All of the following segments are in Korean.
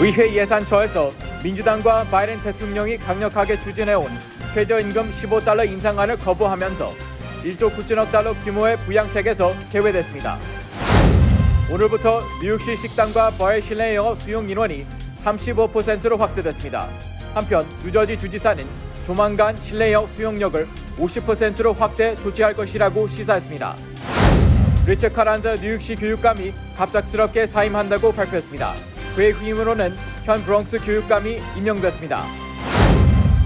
의회 예산처에서 민주당과 바이든 대통령이 강력하게 추진해온 최저임금 $15 인상안을 거부하면서 1조 9천억 달러 규모의 부양책에서 제외됐습니다. 오늘부터 뉴욕시 식당과 바의 실내 영업 수용 인원이 35%로 확대됐습니다. 한편 뉴저지 주지사는 조만간 실내 영업 수용력을 50%로 확대 조치할 것이라고 시사했습니다. 리처 카란저 뉴욕시 교육감이 갑작스럽게 사임한다고 발표했습니다. 그의 후임으로는 현 브롱스 교육감이 임명됐습니다.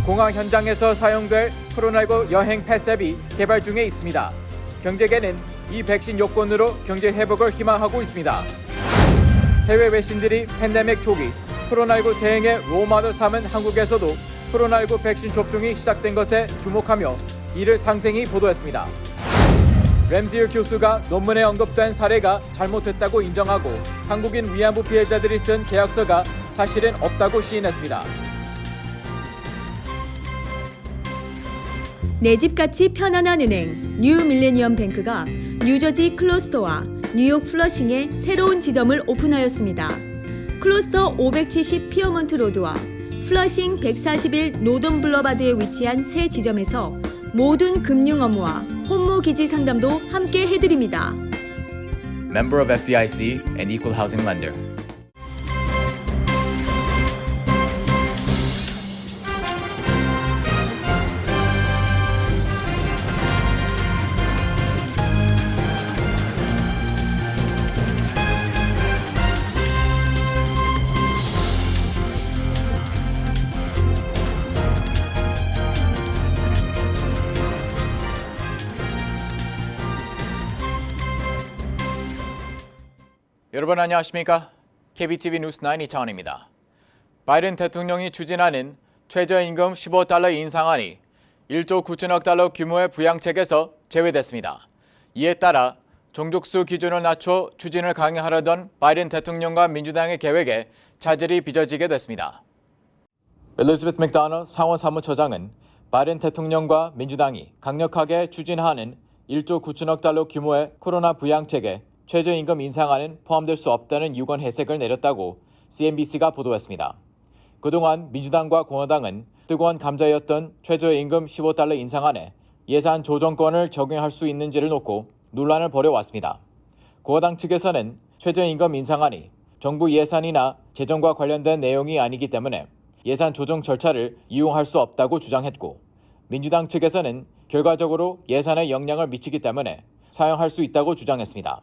공항 현장에서 사용될 코로나19 여행 패스 앱이 개발 중에 있습니다. 경제계는 이 백신 요건으로 경제 회복을 희망하고 있습니다. 해외 외신들이 팬데믹 초기 코로나19 대응의 롤모델 삼은 한국에서도 코로나19 백신 접종이 시작된 것에 주목하며 이를 상생히 보도했습니다. 램지일 교수가 논문에 언급된 사례가 잘못됐다고 인정하고 한국인 위안부 피해자들이 쓴 계약서가 사실은 없다고 시인했습니다. 내 집같이 편안한 은행 뉴 밀레니엄 뱅크가 뉴저지 클로스터와 뉴욕 플러싱에 새로운 지점을 오픈하였습니다. 클로스터 570 피어먼트 로드와 플러싱 141 노던 블러바드에 위치한 새 지점에서 모든 금융 업무와 혼무 기지 상담도 함께 해드립니다. Member of FDIC and Equal Housing Lender. 여러분 안녕하십니까? KBTV 뉴스9 이창원입니다. 바이든 대통령이 추진하는 최저임금 $15 인상안이 1조 9천억 달러 규모의 부양책에서 제외됐습니다. 이에 따라 종족수 기준을 낮춰 추진을 강행하려던 바이든 대통령과 민주당의 계획에 차질이 빚어지게 됐습니다. 엘리자베스 맥도널드 상원 사무처장은 바이든 대통령과 민주당이 강력하게 추진하는 1조 9천억 달러 규모의 코로나 부양책에 최저임금 인상안은 포함될 수 없다는 유권 해석을 내렸다고 CNBC가 보도했습니다. 그동안 민주당과 공화당은 뜨거운 감자였던 최저임금 $15 인상안에 예산 조정권을 적용할 수 있는지를 놓고 논란을 벌여왔습니다. 공화당 측에서는 최저임금 인상안이 정부 예산이나 재정과 관련된 내용이 아니기 때문에 예산 조정 절차를 이용할 수 없다고 주장했고, 민주당 측에서는 결과적으로 예산에 영향을 미치기 때문에 사용할 수 있다고 주장했습니다.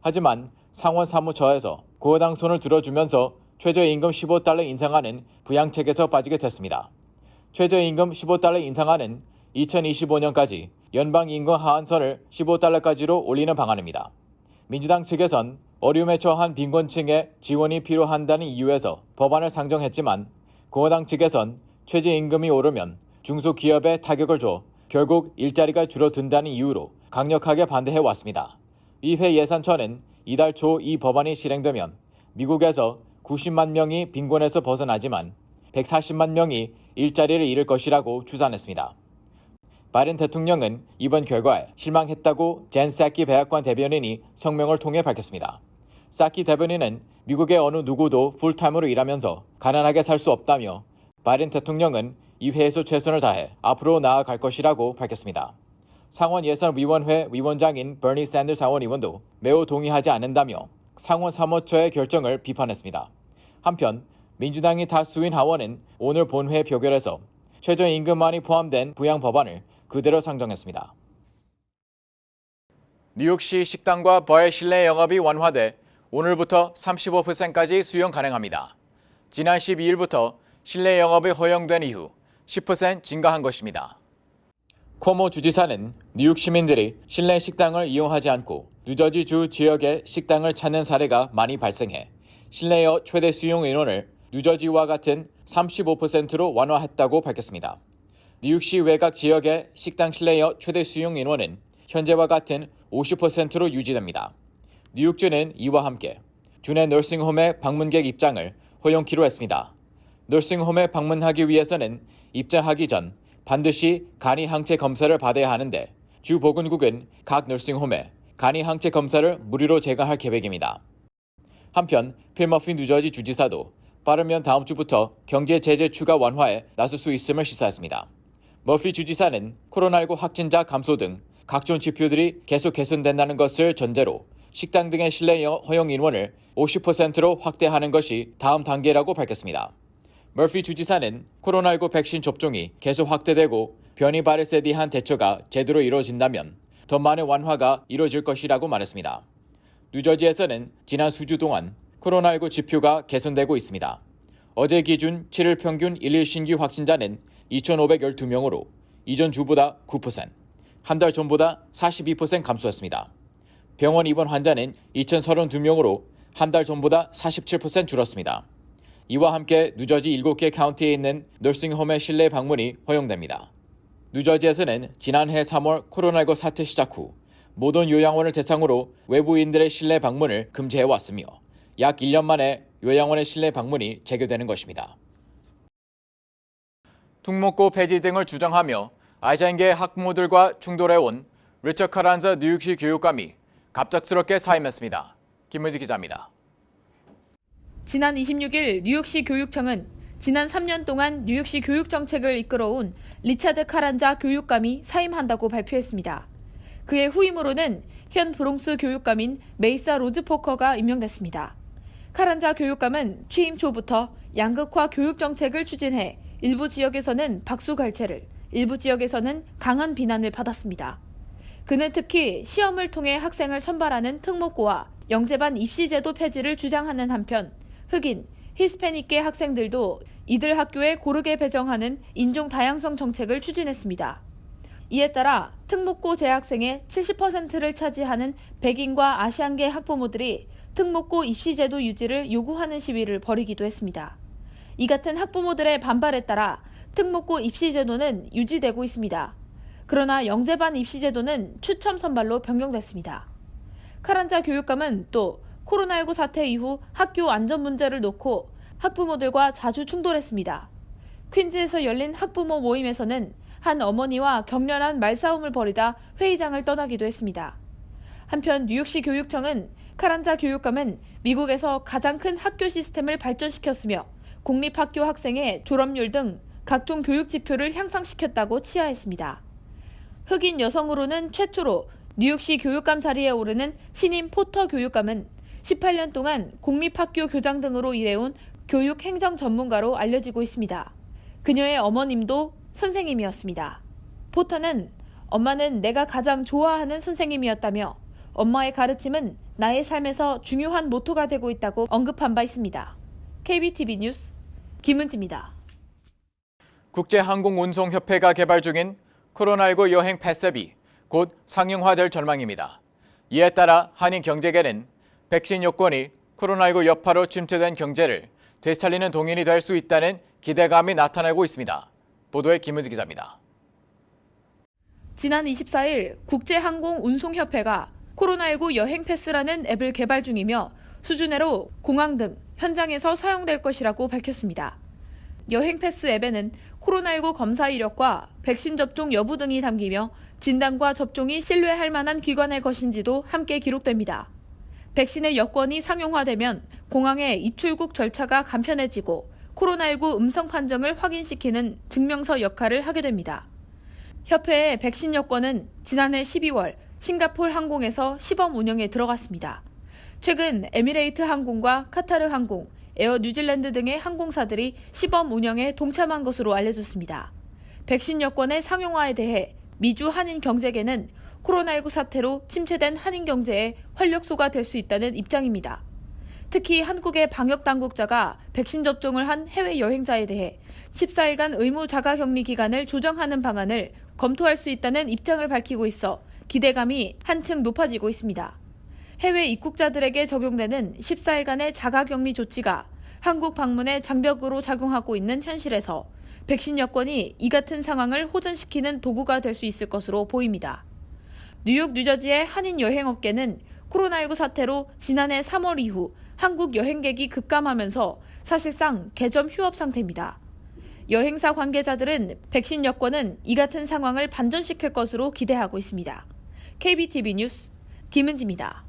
하지만 상원 사무처에서 공화당 손을 들어주면서 최저임금 $15 인상안은 부양책에서 빠지게 됐습니다. 최저임금 $15 인상안은 2025년까지 연방임금 하한선을 $15까지로 올리는 방안입니다. 민주당 측에선 어려움에 처한 빈곤층에 지원이 필요한다는 이유에서 법안을 상정했지만 공화당 측에선 최저임금이 오르면 중소기업에 타격을 줘 결국 일자리가 줄어든다는 이유로 강력하게 반대해왔습니다. 의회 예산처는 이달 초 이 법안이 실행되면 미국에서 90만 명이 빈곤에서 벗어나지만 140만 명이 일자리를 잃을 것이라고 추산했습니다. 바이든 대통령은 이번 결과에 실망했다고 젠 사키 백악관 대변인이 성명을 통해 밝혔습니다. 사키 대변인은 미국의 어느 누구도 풀타임으로 일하면서 가난하게 살 수 없다며 바이든 대통령은 이 회에서 최선을 다해 앞으로 나아갈 것이라고 밝혔습니다. 상원예산위원회 위원장인 버니 샌더스 상원의원도 매우 동의하지 않는다며 상원 사무처의 결정을 비판했습니다. 한편 민주당이 다수인 하원은 오늘 본회 표결에서 최저임금안이 포함된 부양 법안을 그대로 상정했습니다. 뉴욕시 식당과 바의 실내 영업이 완화돼 오늘부터 35%까지 수용 가능합니다. 지난 12일부터 실내 영업이 허용된 이후 10% 증가한 것입니다. 쿼모 주지사는 뉴욕 시민들이 실내 식당을 이용하지 않고 뉴저지 주 지역의 식당을 찾는 사례가 많이 발생해 실내여 최대 수용 인원을 뉴저지와 같은 35%로 완화했다고 밝혔습니다. 뉴욕시 외곽 지역의 식당 실내여 최대 수용 인원은 현재와 같은 50%로 유지됩니다. 뉴욕주는 이와 함께 주내 너싱홈의 방문객 입장을 허용키로 했습니다. 너싱홈에 방문하기 위해서는 입장하기 전 반드시 간이 항체 검사를 받아야 하는데 주 보건국은 각 너싱홈에 간이 항체 검사를 무료로 제공할 계획입니다. 한편 필 머피 뉴저지 주지사도 빠르면 다음 주부터 경제 제재 추가 완화에 나설 수 있음을 시사했습니다. 머피 주지사는 코로나19 확진자 감소 등 각종 지표들이 계속 개선된다는 것을 전제로 식당 등의 실내 허용 인원을 50%로 확대하는 것이 다음 단계라고 밝혔습니다. 머피 주지사는 코로나19 백신 접종이 계속 확대되고 변이 바이러스에 대한 대처가 제대로 이루어진다면 더 많은 완화가 이루어질 것이라고 말했습니다. 뉴저지에서는 지난 수주 동안 코로나19 지표가 개선되고 있습니다. 어제 기준 7일 평균 일일 신규 확진자는 2,512명으로 이전 주보다 9%, 한 달 전보다 42% 감소했습니다. 병원 입원 환자는 2,032명으로 한 달 전보다 47% 줄었습니다. 이와 함께 뉴저지 7개 카운티에 있는 너싱홈의 실내 방문이 허용됩니다. 뉴저지에서는 지난해 3월 코로나19 사태 시작 후 모든 요양원을 대상으로 외부인들의 실내 방문을 금지해왔으며 약 1년 만에 요양원의 실내 방문이 재개되는 것입니다. 특목고 폐지 등을 주장하며 아시안계 학부모들과 충돌해온 리처 카란자 뉴욕시 교육감이 갑작스럽게 사임했습니다. 김은지 기자입니다. 지난 26일 뉴욕시 교육청은 지난 3년 동안 뉴욕시 교육 정책을 이끌어온 리차드 카란자 교육감이 사임한다고 발표했습니다. 그의 후임으로는 현 브롱스 교육감인 메이사 로즈포커가 임명됐습니다. 카란자 교육감은 취임 초부터 양극화 교육 정책을 추진해 일부 지역에서는 박수갈채를, 일부 지역에서는 강한 비난을 받았습니다. 그는 특히 시험을 통해 학생을 선발하는 특목고와 영재반 입시제도 폐지를 주장하는 한편 흑인, 히스패닉계 학생들도 이들 학교에 고르게 배정하는 인종 다양성 정책을 추진했습니다. 이에 따라 특목고 재학생의 70%를 차지하는 백인과 아시안계 학부모들이 특목고 입시제도 유지를 요구하는 시위를 벌이기도 했습니다. 이 같은 학부모들의 반발에 따라 특목고 입시제도는 유지되고 있습니다. 그러나 영재반 입시제도는 추첨 선발로 변경됐습니다. 카란자 교육감은 또 코로나19 사태 이후 학교 안전 문제를 놓고 학부모들과 자주 충돌했습니다. 퀸즈에서 열린 학부모 모임에서는 한 어머니와 격렬한 말싸움을 벌이다 회의장을 떠나기도 했습니다. 한편 뉴욕시 교육청은 카란자 교육감은 미국에서 가장 큰 학교 시스템을 발전시켰으며 공립학교 학생의 졸업률 등 각종 교육 지표를 향상시켰다고 치하했습니다. 흑인 여성으로는 최초로 뉴욕시 교육감 자리에 오르는 신임 포터 교육감은 18년 동안 공립학교 교장 등으로 일해온 교육 행정 전문가로 알려지고 있습니다. 그녀의 어머님도 선생님이었습니다. 포터는 엄마는 내가 가장 좋아하는 선생님이었다며 엄마의 가르침은 나의 삶에서 중요한 모토가 되고 있다고 언급한 바 있습니다. KBTV 뉴스 김은지입니다. 국제항공운송협회가 개발 중인 코로나19 여행 패스앱이 곧 상용화될 전망입니다. 이에 따라 한인 경제계는 백신 요건이 코로나19 여파로 침체된 경제를 되살리는 동인이 될 수 있다는 기대감이 나타나고 있습니다. 보도에 김은지 기자입니다. 지난 24일 국제항공운송협회가 코로나19 여행 패스라는 앱을 개발 중이며 수주내로 공항 등 현장에서 사용될 것이라고 밝혔습니다. 여행 패스 앱에는 코로나19 검사 이력과 백신 접종 여부 등이 담기며 진단과 접종이 신뢰할 만한 기관의 것인지도 함께 기록됩니다. 백신의 여권이 상용화되면 공항의 입출국 절차가 간편해지고 코로나19 음성 판정을 확인시키는 증명서 역할을 하게 됩니다. 협회의 백신 여권은 지난해 12월 싱가포르 항공에서 시범 운영에 들어갔습니다. 최근 에미레이트 항공과 카타르 항공, 에어 뉴질랜드 등의 항공사들이 시범 운영에 동참한 것으로 알려졌습니다. 백신 여권의 상용화에 대해 미주 한인 경제계는 코로나19 사태로 침체된 한인 경제의 활력소가 될 수 있다는 입장입니다. 특히 한국의 방역당국자가 백신 접종을 한 해외 여행자에 대해 14일간 의무 자가격리 기간을 조정하는 방안을 검토할 수 있다는 입장을 밝히고 있어 기대감이 한층 높아지고 있습니다. 해외 입국자들에게 적용되는 14일간의 자가격리 조치가 한국 방문의 장벽으로 작용하고 있는 현실에서 백신 여권이 이 같은 상황을 호전시키는 도구가 될 수 있을 것으로 보입니다. 뉴욕, 뉴저지의 한인 여행업계는 코로나19 사태로 지난해 3월 이후 한국 여행객이 급감하면서 사실상 개점 휴업 상태입니다. 여행사 관계자들은 백신 여권은 이 같은 상황을 반전시킬 것으로 기대하고 있습니다. KBTV 뉴스 김은지입니다.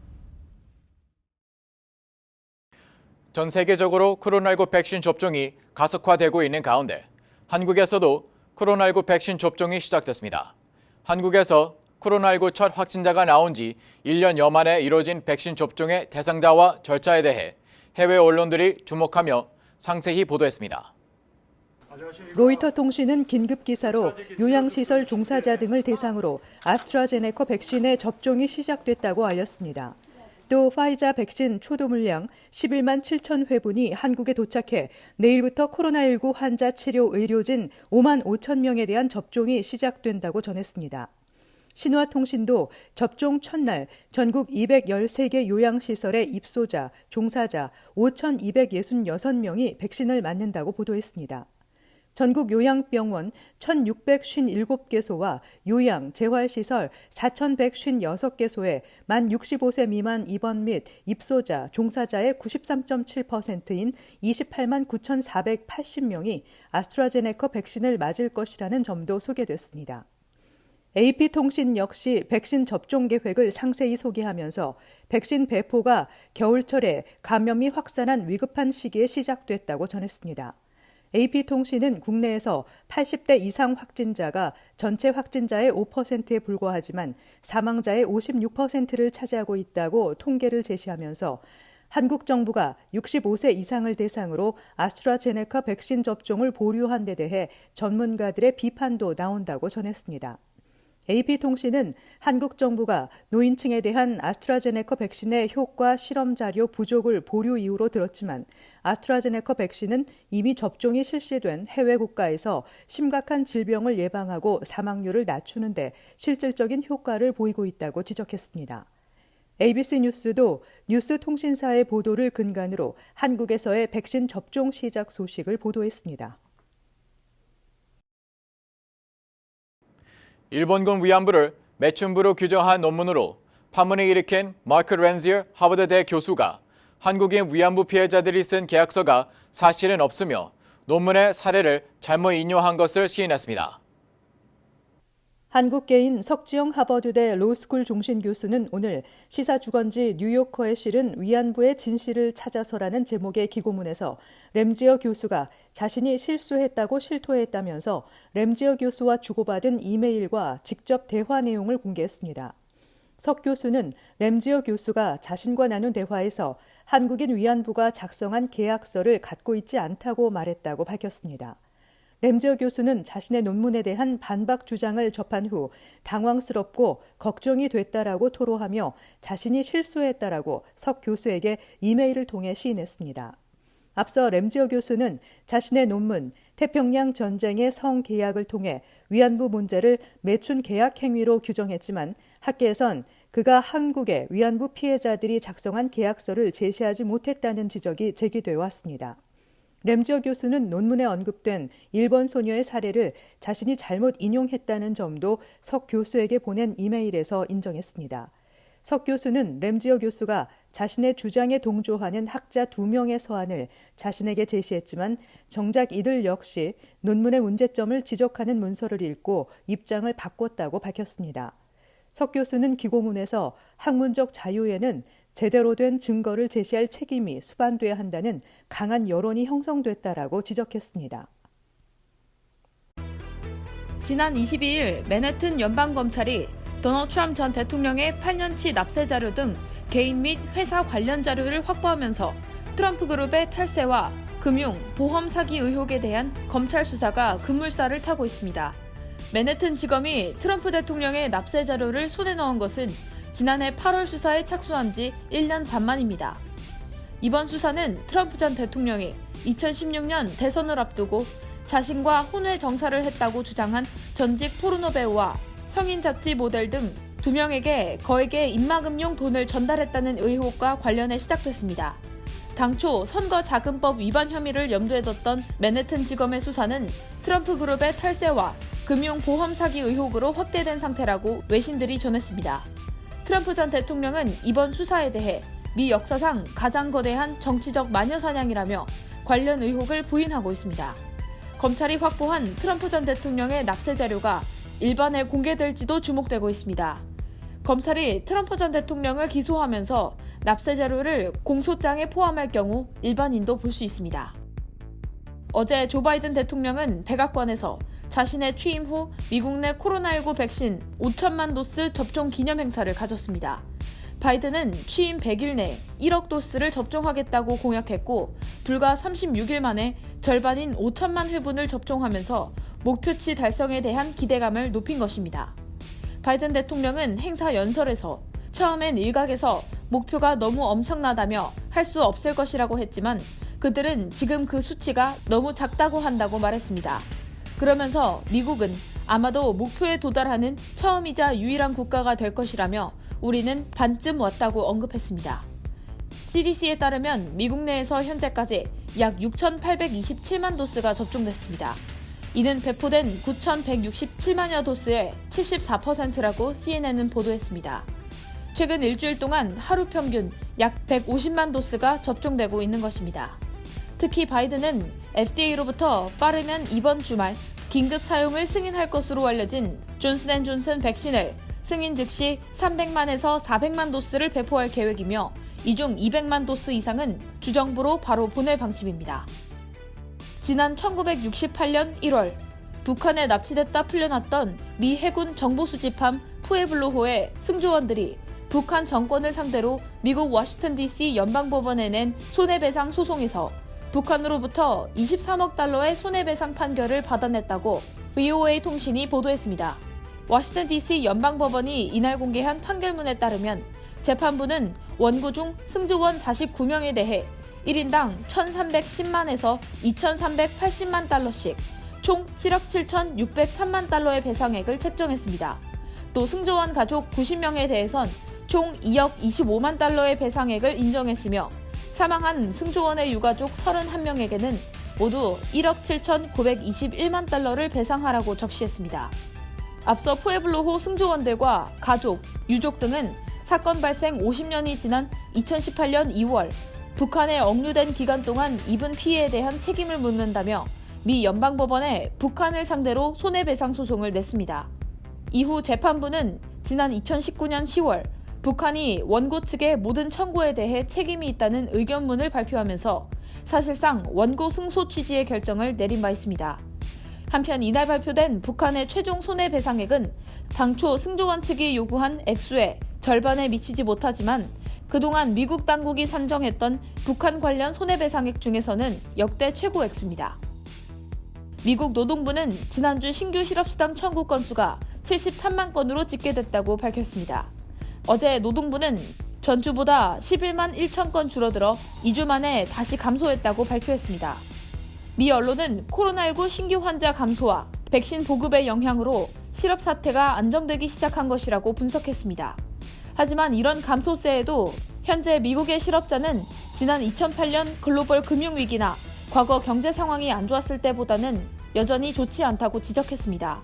전 세계적으로 코로나19 백신 접종이 가속화되고 있는 가운데 한국에서도 코로나19 백신 접종이 시작됐습니다. 한국에서 코로나19 첫 확진자가 나온 지 1년여 만에 이뤄진 백신 접종의 대상자와 절차에 대해 해외 언론들이 주목하며 상세히 보도했습니다. 로이터 통신은 긴급 기사로 요양시설 종사자 등을 대상으로 아스트라제네카 백신의 접종이 시작됐다고 알렸습니다. 또 파이자 백신 초도 물량 11만 7천 회분이 한국에 도착해 내일부터 코로나19 환자 치료 의료진 5만 5천 명에 대한 접종이 시작된다고 전했습니다. 신화통신도 접종 첫날 전국 213개 요양시설의 입소자, 종사자 5,266명이 백신을 맞는다고 보도했습니다. 전국 요양병원 1,657개소와 요양, 재활시설 4,156개소에 만 65세 미만 입원 및 입소자, 종사자의 93.7%인 28만 9,480명이 아스트라제네카 백신을 맞을 것이라는 점도 소개됐습니다. AP통신 역시 백신 접종 계획을 상세히 소개하면서 백신 배포가 겨울철에 감염이 확산한 위급한 시기에 시작됐다고 전했습니다. AP통신은 국내에서 80대 이상 확진자가 전체 확진자의 5%에 불과하지만 사망자의 56%를 차지하고 있다고 통계를 제시하면서 한국 정부가 65세 이상을 대상으로 아스트라제네카 백신 접종을 보류한 데 대해 전문가들의 비판도 나온다고 전했습니다. AP통신은 한국 정부가 노인층에 대한 아스트라제네카 백신의 효과 실험 자료 부족을 보류 이유로 들었지만 아스트라제네카 백신은 이미 접종이 실시된 해외 국가에서 심각한 질병을 예방하고 사망률을 낮추는 데 실질적인 효과를 보이고 있다고 지적했습니다. ABC 뉴스도 뉴스통신사의 보도를 근간으로 한국에서의 백신 접종 시작 소식을 보도했습니다. 일본군 위안부를 매춘부로 규정한 논문으로 파문을 일으킨 마크 렌지어 하버드대 교수가 한국인 위안부 피해자들이 쓴 계약서가 사실은 없으며 논문의 사례를 잘못 인용한 것을 시인했습니다. 한국계인 석지영 하버드대 로스쿨 종신 교수는 오늘 시사주간지 뉴요커에 실은 위안부의 진실을 찾아서라는 제목의 기고문에서 램지어 교수가 자신이 실수했다고 실토했다면서 램지어 교수와 주고받은 이메일과 직접 대화 내용을 공개했습니다. 석 교수는 램지어 교수가 자신과 나눈 대화에서 한국인 위안부가 작성한 계약서를 갖고 있지 않다고 말했다고 밝혔습니다. 램지어 교수는 자신의 논문에 대한 반박 주장을 접한 후 당황스럽고 걱정이 됐다라고 토로하며 자신이 실수했다라고 석 교수에게 이메일을 통해 시인했습니다. 앞서 램지어 교수는 자신의 논문 태평양 전쟁의 성계약을 통해 위안부 문제를 매춘 계약 행위로 규정했지만 학계에선 그가 한국의 위안부 피해자들이 작성한 계약서를 제시하지 못했다는 지적이 제기되어 왔습니다. 램지어 교수는 논문에 언급된 일본 소녀의 사례를 자신이 잘못 인용했다는 점도 석 교수에게 보낸 이메일에서 인정했습니다. 석 교수는 램지어 교수가 자신의 주장에 동조하는 학자 2명의 서한을 자신에게 제시했지만 정작 이들 역시 논문의 문제점을 지적하는 문서를 읽고 입장을 바꿨다고 밝혔습니다. 석 교수는 기고문에서 학문적 자유에는 제대로 된 증거를 제시할 책임이 수반돼야 한다는 강한 여론이 형성됐다라고 지적했습니다. 지난 22일 맨해튼 연방검찰이 도널드 트럼프 전 대통령의 8년치 납세 자료 등 개인 및 회사 관련 자료를 확보하면서 트럼프 그룹의 탈세와 금융, 보험 사기 의혹에 대한 검찰 수사가 급물살을 타고 있습니다. 맨해튼 지검이 트럼프 대통령의 납세 자료를 손에 넣은 것은 지난해 8월 수사에 착수한 지 1년 반 만입니다. 이번 수사는 트럼프 전 대통령이 2016년 대선을 앞두고 자신과 혼외 정사를 했다고 주장한 전직 포르노 배우와 성인 잡지 모델 등 2명에게 거액의 입막음용 돈을 전달했다는 의혹과 관련해 시작됐습니다. 당초 선거자금법 위반 혐의를 염두에 뒀던 맨해튼 지검의 수사는 트럼프 그룹의 탈세와 금융보험 사기 의혹으로 확대된 상태라고 외신들이 전했습니다. 트럼프 전 대통령은 이번 수사에 대해 미 역사상 가장 거대한 정치적 마녀사냥이라며 관련 의혹을 부인하고 있습니다. 검찰이 확보한 트럼프 전 대통령의 납세 자료가 일반에 공개될지도 주목되고 있습니다. 검찰이 트럼프 전 대통령을 기소하면서 납세 자료를 공소장에 포함할 경우 일반인도 볼 수 있습니다. 어제 조 바이든 대통령은 백악관에서 자신의 취임 후 미국 내 코로나19 백신 5천만 도스 접종 기념 행사를 가졌습니다. 바이든은 취임 100일 내에 1억 도스를 접종하겠다고 공약했고 불과 36일 만에 절반인 5천만 회분을 접종하면서 목표치 달성에 대한 기대감을 높인 것입니다. 바이든 대통령은 행사 연설에서 처음엔 일각에서 목표가 너무 엄청나다며 할 수 없을 것이라고 했지만 그들은 지금 그 수치가 너무 작다고 한다고 말했습니다. 그러면서 미국은 아마도 목표에 도달하는 처음이자 유일한 국가가 될 것이라며 우리는 반쯤 왔다고 언급했습니다. CDC에 따르면 미국 내에서 현재까지 약 6,827만 도스가 접종됐습니다. 이는 배포된 9,167만여 도스의 74%라고 CNN은 보도했습니다. 최근 일주일 동안 하루 평균 약 150만 도스가 접종되고 있는 것입니다. 특히 바이든은 FDA로부터 빠르면 이번 주말 긴급 사용을 승인할 것으로 알려진 존슨앤존슨 백신을 승인 즉시 300만에서 400만 도스를 배포할 계획이며 이 중 200만 도스 이상은 주정부로 바로 보낼 방침입니다. 지난 1968년 1월 북한에 납치됐다 풀려났던 미 해군 정보 수집함 푸에블로호의 승조원들이 북한 정권을 상대로 미국 워싱턴 DC 연방법원에 낸 손해배상 소송에서 북한으로부터 23억 달러의 손해배상 판결을 받아냈다고 VOA 통신이 보도했습니다. 워싱턴 DC 연방법원이 이날 공개한 판결문에 따르면 재판부는 원고 중 승조원 49명에 대해 1인당 1,310만에서 2,380만 달러씩 총 7억 7,603만 달러의 배상액을 책정했습니다. 또 승조원 가족 90명에 대해선 총 2억 25만 달러의 배상액을 인정했으며 사망한 승조원의 유가족 31명에게는 모두 1억 7,921만 달러를 배상하라고 적시했습니다. 앞서 푸에블로호 승조원들과 가족, 유족 등은 사건 발생 50년이 지난 2018년 2월 북한에 억류된 기간 동안 입은 피해에 대한 책임을 묻는다며 미 연방법원에 북한을 상대로 손해배상 소송을 냈습니다. 이후 재판부는 지난 2019년 10월 북한이 원고 측의 모든 청구에 대해 책임이 있다는 의견문을 발표하면서 사실상 원고 승소 취지의 결정을 내린 바 있습니다. 한편 이날 발표된 북한의 최종 손해배상액은 당초 승조원 측이 요구한 액수의 절반에 미치지 못하지만 그동안 미국 당국이 산정했던 북한 관련 손해배상액 중에서는 역대 최고 액수입니다. 미국 노동부는 지난주 신규 실업수당 청구 건수가 73만 건으로 집계됐다고 밝혔습니다. 어제 노동부는 전주보다 11만 1천 건 줄어들어 2주 만에 다시 감소했다고 발표했습니다. 미 언론은 코로나19 신규 환자 감소와 백신 보급의 영향으로 실업 사태가 안정되기 시작한 것이라고 분석했습니다. 하지만 이런 감소세에도 현재 미국의 실업자는 지난 2008년 글로벌 금융위기나 과거 경제 상황이 안 좋았을 때보다는 여전히 좋지 않다고 지적했습니다.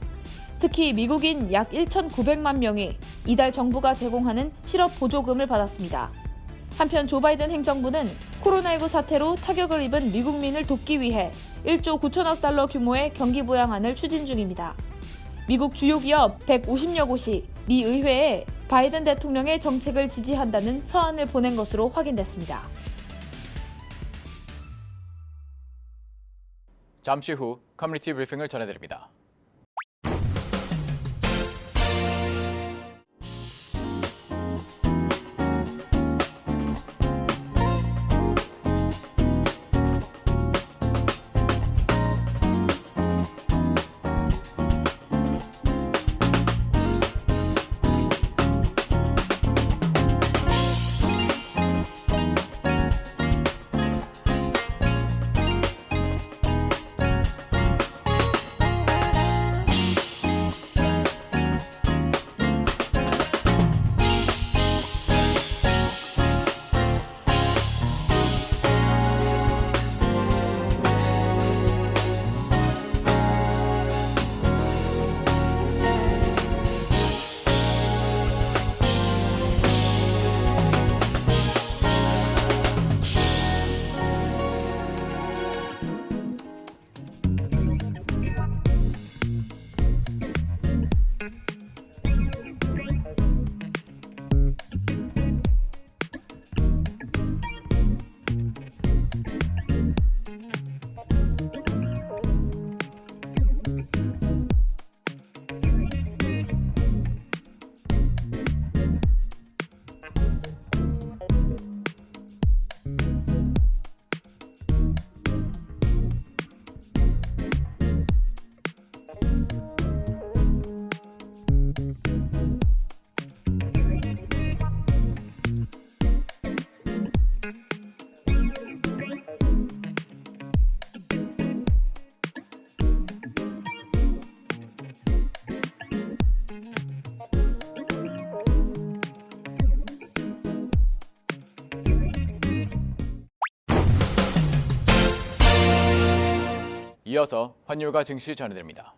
특히 미국인 약 1,900만 명이 이달 정부가 제공하는 실업 보조금을 받았습니다. 한편 조 바이든 행정부는 코로나19 사태로 타격을 입은 미국민을 돕기 위해 1조 9천억 달러 규모의 경기 부양안을 추진 중입니다. 미국 주요 기업 150여 곳이 미 의회에 바이든 대통령의 정책을 지지한다는 서한을 보낸 것으로 확인됐습니다. 잠시 후 커뮤니티 브리핑을 전해드립니다. 이어서 환율과 증시 전해드립니다.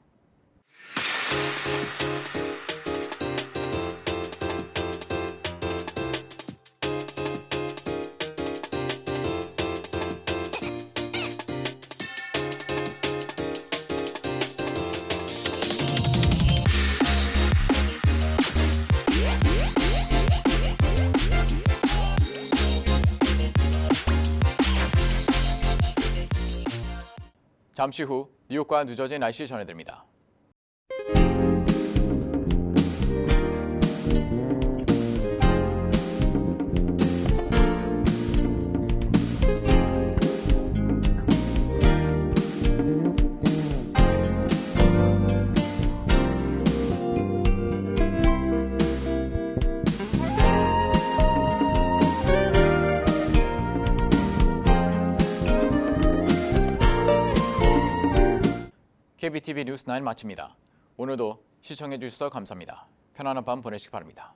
잠시 후 뉴욕과 뉴저지 날씨 전해드립니다. KBTV 뉴스 9 마칩니다. 오늘도 시청해 주셔서 감사합니다. 편안한 밤 보내시기 바랍니다.